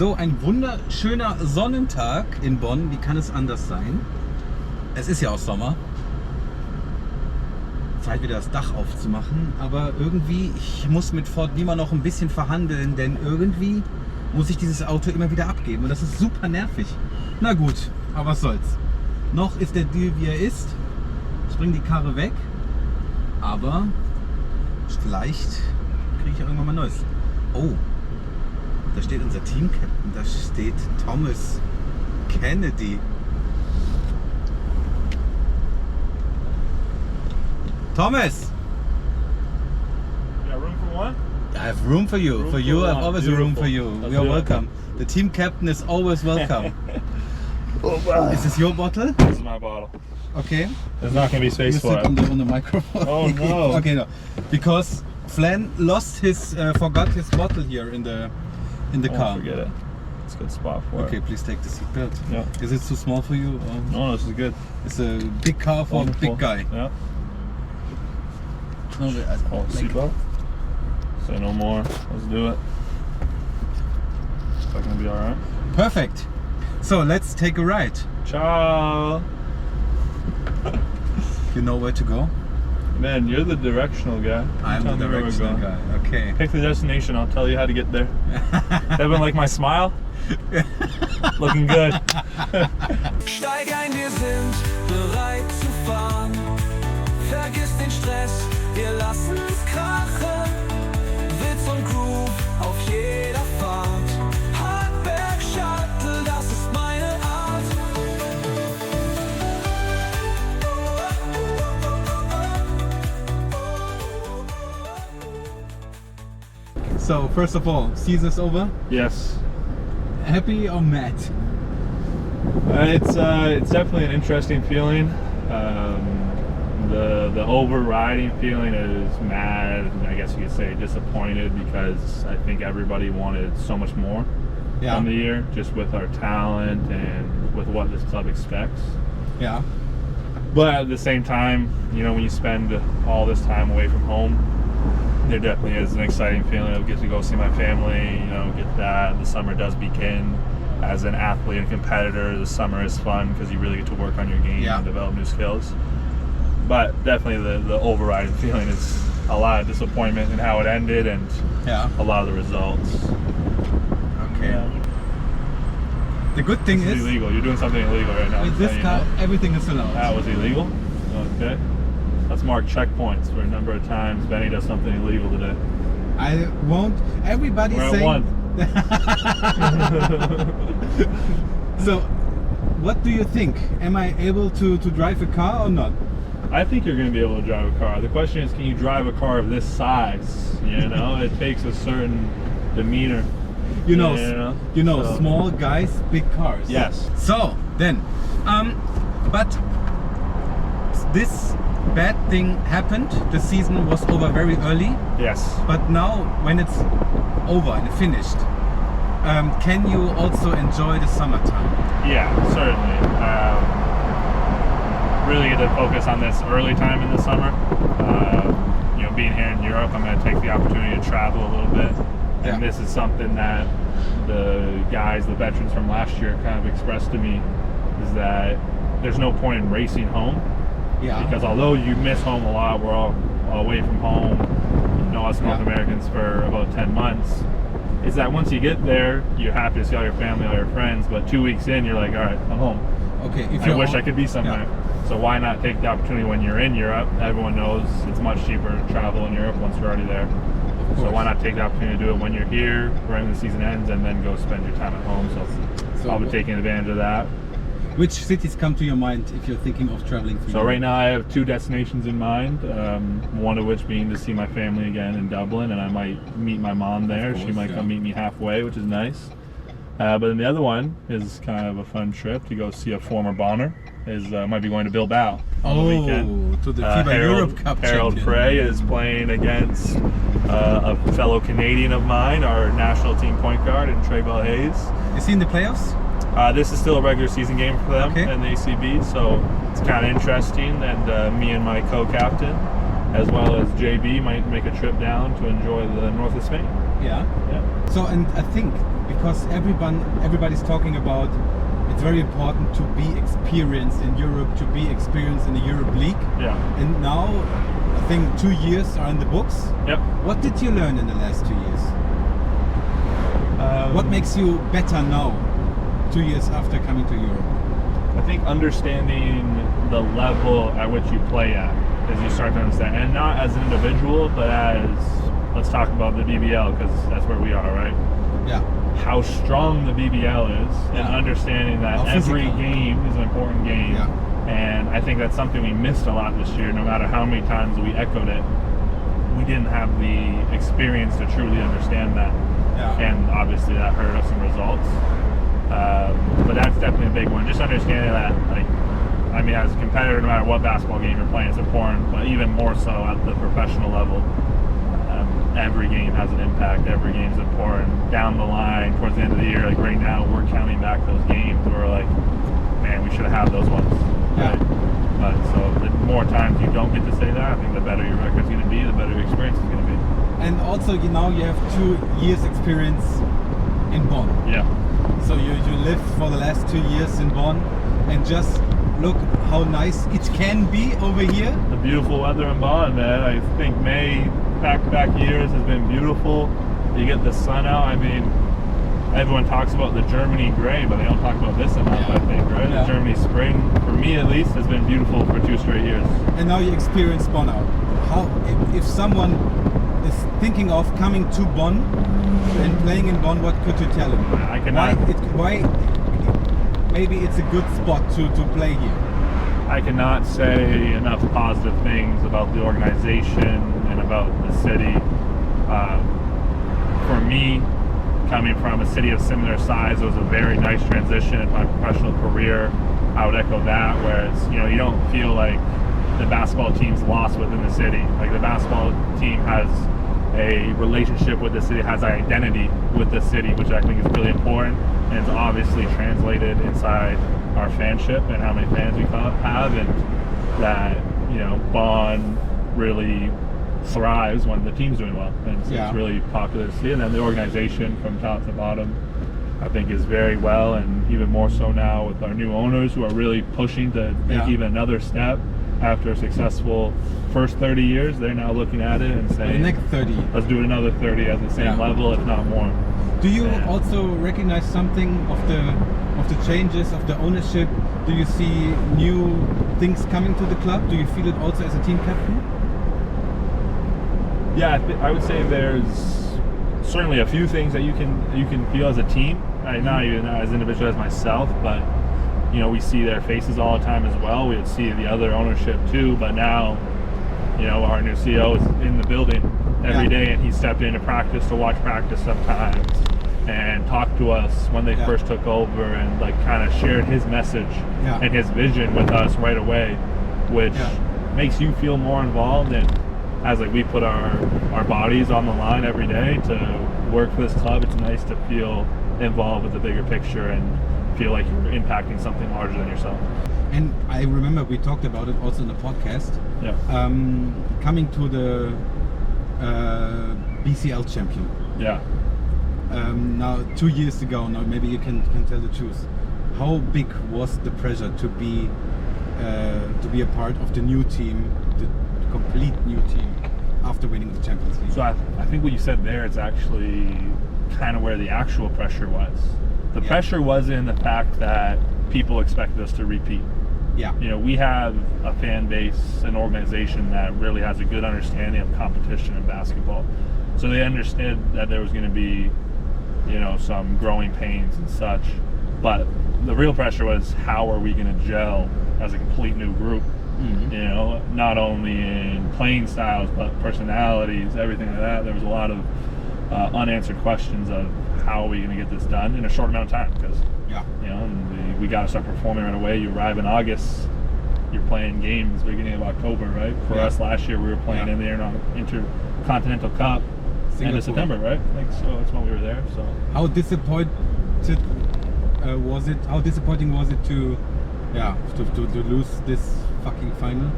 So, ein wunderschöner Sonnentag in Bonn. Wie kann es anders sein? Es ist ja auch Sommer. Zeit wieder das Dach aufzumachen, aber irgendwie, ich muss mit Ford Beamer noch ein bisschen verhandeln, denn irgendwie muss ich dieses Auto immer wieder abgeben und das ist super nervig. Na gut, aber was soll's. Noch ist der Deal, wie er ist. Ich bringe die Karre weg, aber vielleicht kriege ich auch irgendwann mal Neues. Oh, da steht unser Team-Captain, da steht Thomas Kennedy. Thomas! You got room for one? I have room for you. Room For you, for I have one. always a room for you. Let's You're do it. welcome. The team captain is always welcome. Is this your bottle? This is my bottle. Okay. There's not going to be You space sit for it. on the microphone. Oh, no. Okay, no. Because Flan lost his, forgot his bottle here in the car. Forget it. It's a good spot for Okay, it. please take the seatbelt. Yeah. Is it too small for you? No, this is good. It's a big car for a Wonderful. big guy. Yeah. No, Oh, seatbelt. Say no more. Let's do it. Is that going to be alright? Perfect. So let's take a ride. Ciao. You know where to go? Man, you're the directional guy. I'm the Tell me where we're directional going. guy. Okay. Pick the destination. I'll tell you how to get there. Everyone like my smile? Looking good. Steig ein, wir sind bereit zu fahren. Vergiss den Stress, wir lassen's krachen. Witz und Groove auf jeder Fahrt. HEARTBERG Shuttle, das ist meine Art. So first of all, season's over. Yes. Happy or mad? It's definitely an interesting feeling. The overriding feeling is mad. I guess you could say disappointed because I think everybody wanted so much more from the year, just with our talent and with what this club expects. Yeah. But at the same time, you know, when you spend all this time away from home, there definitely is an exciting feeling of get to go see my family. You know, get that. The summer does begin. As an athlete and competitor, the summer is fun because you really get to work on your game and develop new skills. But definitely the overriding feeling is a lot of disappointment in how it ended and a lot of the results. Okay. Yeah. The good thing This is is illegal. You're doing something illegal right now. with this You car, know. everything is allowed. That was illegal? Okay. Let's mark checkpoints for a number of times Benny does something illegal today. I won't. Everybody's We're at saying. one. So, what do you think? Am I able to drive a car or not? I think you're going to be able to drive a car. The question is, can you drive a car of this size? You know, it takes a certain demeanor. You know, so- small guys, big cars. Yes. So then, but this bad thing happened. The season was over very early. Yes. But now, when it's over and finished, can you also enjoy the summertime? Yeah, certainly. Really get to focus on this early time in the summer. You know, being here in Europe, I'm going to take the opportunity to travel a little bit. And this is something that the guys, the veterans from last year kind of expressed to me, is that there's no point in racing home. Yeah. Because although you miss home a lot, we're all away from home, you know, us North Americans for about 10 months, is that once you get there, you're happy to see all your family, all your friends, but 2 weeks in, you're like, all right, I'm home. Okay. I wish I could be somewhere. So why not take the opportunity when you're in Europe? Everyone knows it's much cheaper to travel in Europe once you're already there. So why not take the opportunity to do it when you're here, right when the season ends, and then go spend your time at home? So I'll be taking advantage of that. Which cities come to your mind if you're thinking of traveling through? So right now I have 2 destinations in mind, one of which being to see my family again in Dublin, and I might meet my mom there. She might come meet me halfway, which is nice. But then the other one is kind of a fun trip to go see a former Bonner. Might be going to Bilbao on the weekend. To the FIBA Europe Cup Harold champion. Frey is playing against a fellow Canadian of mine, our national team point guard, in Treybell Hayes. Is he in the playoffs? This is still a regular season game for them in the ACB, so it's kind of interesting. And me and my co-captain, as well as JB, might make a trip down to enjoy the north of Spain. Yeah. Yeah. So, and I think because everybody's talking about it's very important to be experienced in Europe, to be experienced in the Europe League. Yeah. And now, I think 2 years are in the books. Yep. What did you learn in the last 2 years? What makes you better now, 2 years after coming to Europe? I think understanding the level at which you play at, as you start to understand, and not as an individual, but as, let's talk about the BBL, because that's where we are, right? Yeah. How strong the BBL is, and understanding that every game is an important game. Yeah. And I think that's something we missed a lot this year. No matter how many times we echoed it, we didn't have the experience to truly understand that. Yeah. And obviously that hurt us in results. But that's definitely a big one. Just understanding that, like, I mean, as a competitor, no matter what basketball game you're playing, it's important. But even more so at the professional level, every game has an impact. Every game is important. Down the line, towards the end of the year, like right now, we're counting back those games. We're like, man, we should have had those ones. Yeah. Right? But so the more times you don't get to say that, I think the better your record's going to be, the better your experience is going to be. And also, now you have 2 years experience in Bonn. Yeah. So you lived for the last 2 years in Bonn, and just look how nice it can be over here. The beautiful weather in Bonn, man. I think May, back-to-back years has been beautiful. You get the sun out. I mean, everyone talks about the Germany gray, but they don't talk about this enough, I think, right? Yeah. The Germany spring, for me at least, has been beautiful for 2 straight years. And now you experience Bonn out. How, if someone is thinking of coming to Bonn and playing in Bonn, what could you tell him? I cannot. Why maybe it's a good spot to play here? I cannot say enough positive things about the organization and about the city. For me, coming from a city of similar size, it was a very nice transition in my professional career. I would echo that, whereas, you don't feel like the basketball team's lost within the city. Like, the basketball team has a relationship with the city, has an identity with the city, which I think is really important, and it's obviously translated inside our fanship and how many fans we have, and that, Bonn really thrives when the team's doing well, and so it's really popular to see. And then the organization from top to bottom, I think, is very well, and even more so now with our new owners who are really pushing to make even another step. After a successful first 30 years, they're now looking at it and saying, the next 30. Let's do another 30 at the same level, if not more. Do you also recognize something of the changes of the ownership? Do you see new things coming to the club? Do you feel it also as a team captain? Yeah, I would say there's certainly a few things that you can feel as a team. Not even as individual as myself, but we see their faces all the time as well. We would see the other ownership too, but now, our new CEO is in the building every day, and he stepped into practice to watch practice sometimes and talked to us when they first took over, and like kind of shared his message and his vision with us right away, which makes you feel more involved. And as we put our bodies on the line every day to work for this club, it's nice to feel involved with the bigger picture and feel like you're impacting something larger than yourself. And I remember we talked about it also in the podcast. Yeah. Coming to the BCL champion. Yeah. Now 2 years ago, now maybe you can tell the truth. How big was the pressure to be a part of the new team, the complete new team, after winning the Champions League? So I think what you said there is actually kind of where the actual pressure was. The pressure was in the fact that people expected us to repeat. Yeah. We have a fan base, an organization that really has a good understanding of competition in basketball. So they understood that there was going to be, some growing pains and such. But the real pressure was, how are we going to gel as a complete new group? Mm-hmm. Not only in playing styles, but personalities, everything like that. There was a lot of unanswered questions of how are we going to get this done in a short amount of time, because we got to start performing right away. You arrive in August, you're playing games beginning of October, right? For us last year, we were playing in the Intercontinental Cup end of September, right? So that's when we were there. So how disappointing was it to lose this fucking final?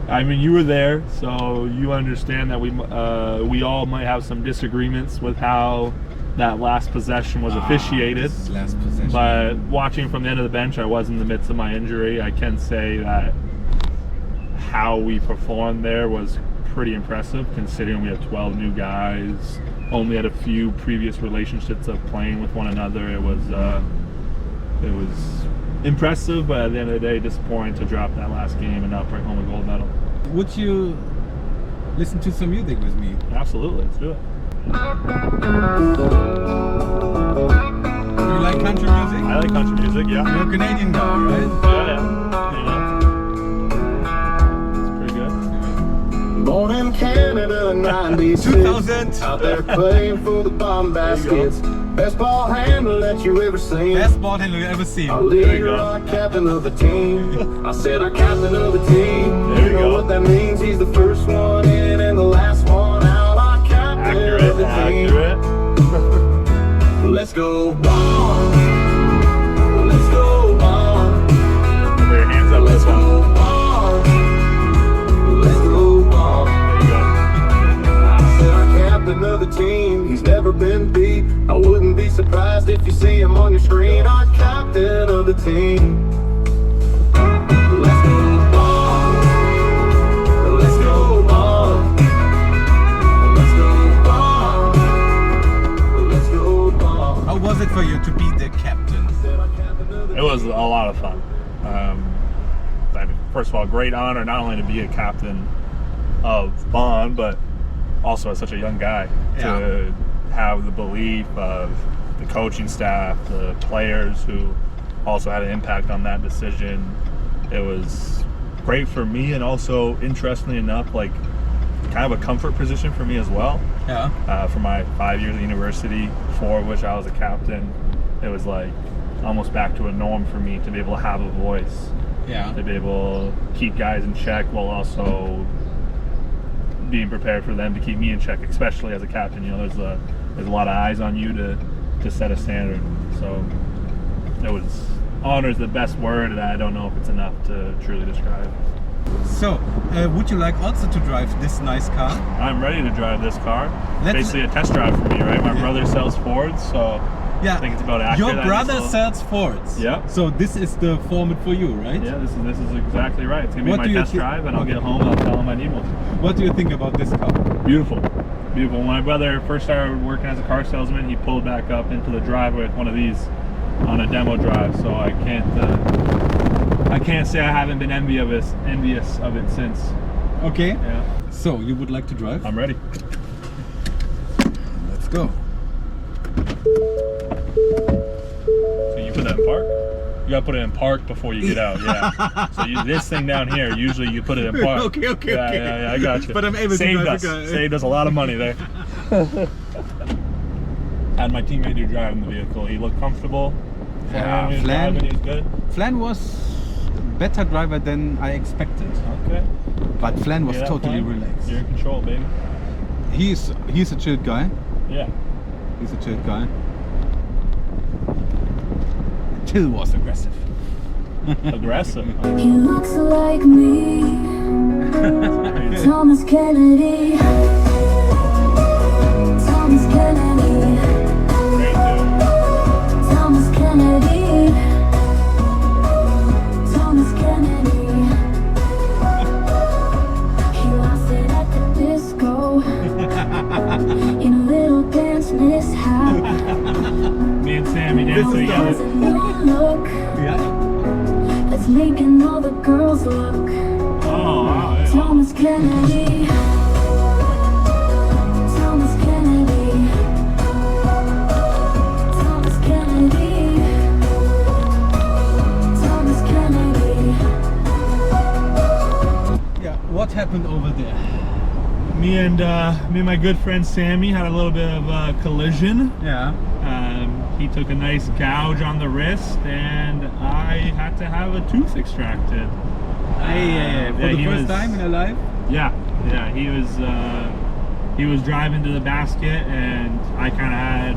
I mean, you were there, so you understand that we all might have some disagreements with how that last possession was officiated. Last possession. But watching from the end of the bench, I was in the midst of my injury. I can say that how we performed there was pretty impressive, considering we have 12 new guys, only had a few previous relationships of playing with one another. It was impressive, but at the end of the day, disappointing to drop that last game and not bring home a gold medal. Would you listen to some music with me? Absolutely, let's do it. Do you like country music? I like country music, yeah. You're a Canadian guy, right? Yeah. It's pretty good. Born in Canada, 96. 2000. Out there playing for the bomb baskets. Best ball handle that you ever seen. Best ball handler you ever seen. Our leader, our captain of the team. I said our captain of the team. There you know go. what that means? He's the first one in and the last one out. Our captain of the team. Accurate. Let's go Bonn. Let's go Bonn. Put your hands up. Let's go Bonn. Let's go Bonn. There you go. I said our captain of the team. He's never been beat. I wouldn't be surprised if you see him on your screen. Our captain of the team. Let's go Bonn. Let's go Bonn. Let's go Bonn. Let's go Bonn. How was it for you to be the captain? It was a lot of fun. I mean, first of all, great honor not only to be a captain of Bonn, but also as such a young guy to have the belief of the coaching staff, the players who also had an impact on that decision. It was great for me, and also, interestingly enough, like kind of a comfort position for me as well. Yeah. For my 5 years at university, 4 of which I was a captain, it was like almost back to a norm for me to be able to have a voice, Yeah. to be able to keep guys in check while also being prepared for them to keep me in check, especially as a captain. You know, there's a lot of eyes on you to set a standard. So it was, honor is the best word, and I don't know if it's enough to truly describe. So, would you like also to drive this nice car? I'm ready to drive this car. Let's- Basically a test drive for me, right? My brother sells Fords, so Yeah. I think it's about accurate. Your brother sells Fords. Yeah. So this is the format for you, right? Yeah, this is exactly right. It's gonna be What my do you test thi- drive, and I'll Okay. get home and I'll tell him I need one. What do you think about this car? Beautiful. Beautiful. When my brother first started working as a car salesman, he pulled back up into the driveway with one of these on a demo drive. So I can't say I haven't been envious of it since. Okay. Yeah. So you would like to drive? I'm ready. Let's go. So you put that in park? You gotta put it in park before you get out, yeah. So this thing down here, usually you put it in park. Okay, Yeah, I got you. But I'm able to drive the car. Saved us a lot of money there. Had my teammate who driving the vehicle. He looked comfortable. Yeah, He was Flan. driving, he's good. Flan was a better driver than I expected. Okay. But Flan was Yeah, totally fine. relaxed. You're in control, baby. He's a chilled guy. Yeah. He's a chilled guy. Till was aggressive. Aggressive. He looks like me, Thomas Kennedy. Thomas Kennedy. Great dude. Thomas Kennedy. Thomas Kennedy. He lost it at the disco in a little dance mishap. Me and Sammy danced There's together. a new look Yeah. that's making all the girls look. Oh, wow. Yeah. Thomas Kennedy. Thomas Kennedy. Thomas Kennedy. Thomas Kennedy. Yeah. What happened over there? Me and my good friend Sammy had a little bit of a collision. Yeah. He took a nice gouge on the wrist, and I had to have a tooth extracted. For Yeah, the he first was- time in your life? Yeah. He was driving to the basket, and I kind of had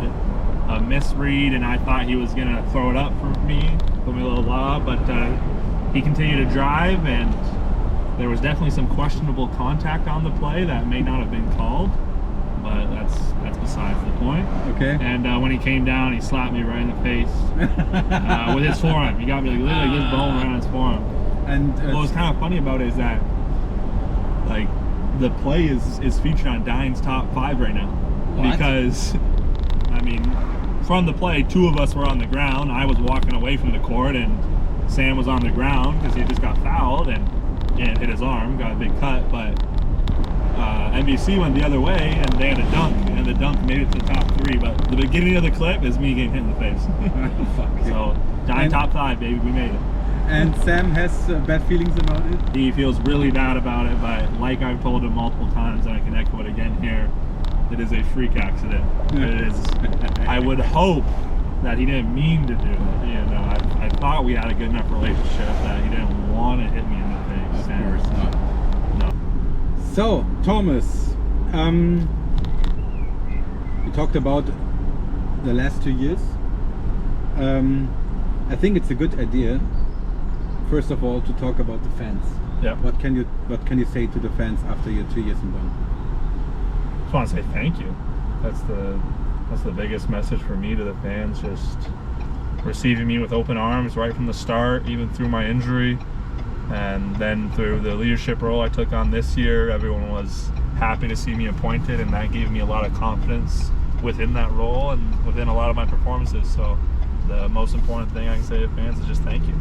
a misread, and I thought he was gonna throw it up for me, put me a little lob, but he continued to drive, and there was definitely some questionable contact on the play that may not have been called, but that's side for the point. Okay. And when he came down, he slapped me right in the face with his forearm. He got me literally this bone right on his forearm. And What was kind of funny about it is that, like, the play is featured on Dine's top 5 right now. What? Because, I mean, from the play, 2 of us were on the ground. I was walking away from the court, and Sam was on the ground because he just got fouled and hit his arm, got a big cut. But NBC went the other way, and they had a dunk, and the dunk made it to the top 3. But the beginning of the clip is me getting hit in the face. Fuck. So, Dine top 5, baby, we made it. And Sam has bad feelings about it? He feels really bad about it, but like I've told him multiple times, and I can echo it again here, it is a freak accident. It is. I would hope that he didn't mean to do it. You know, I thought we had a good enough relationship that he didn't want to hit me in the face. Of course not. No. So, Thomas, we talked about the last 2 years. I think it's a good idea, first of all, to talk about the fans. Yeah. What can you say to the fans after your 2 years in Bonn? Just want to say thank you. That's the biggest message for me to the fans. Just receiving me with open arms right from the start, even through my injury, and then through the leadership role I took on this year. Everyone was happy to see me appointed, and that gave me a lot of confidence within that role and within a lot of my performances. So the most important thing I can say to fans is just thank you.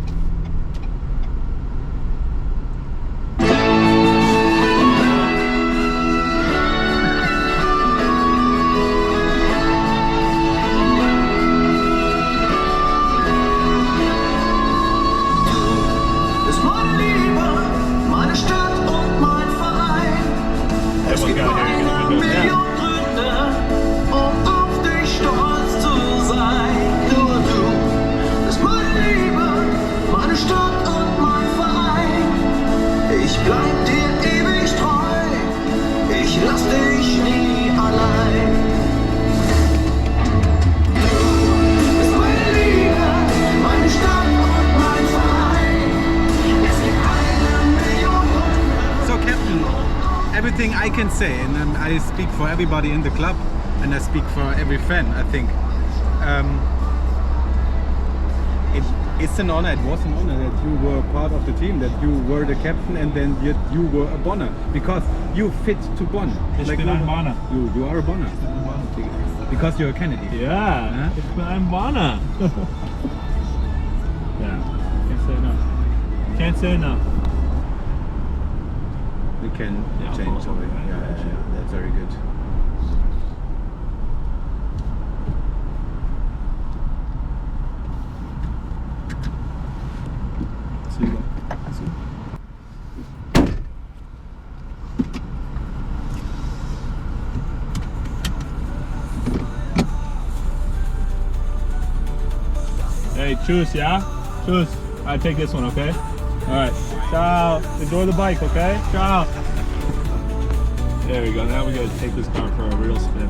Everything I can say, and then I speak for everybody in the club, and I speak for every fan, I think. It's an honor, it was an honor that you were part of the team, that you were the captain, and then you were a Bonner, because you fit to Bonn. Ich bin ein Bonner. You are a Bonner. Because you're a Kennedy. Yeah, ich bin ein Bonner. Yeah, can't say enough. Can't say enough. We can Yeah, change I'll over. Yeah, that's very good. See you. Hey, tschüss, yeah? Tschüss. I take this one, okay? Alright. Ciao. Enjoy the bike, okay? Ciao. There we go. Now we gotta take this car for a real spin.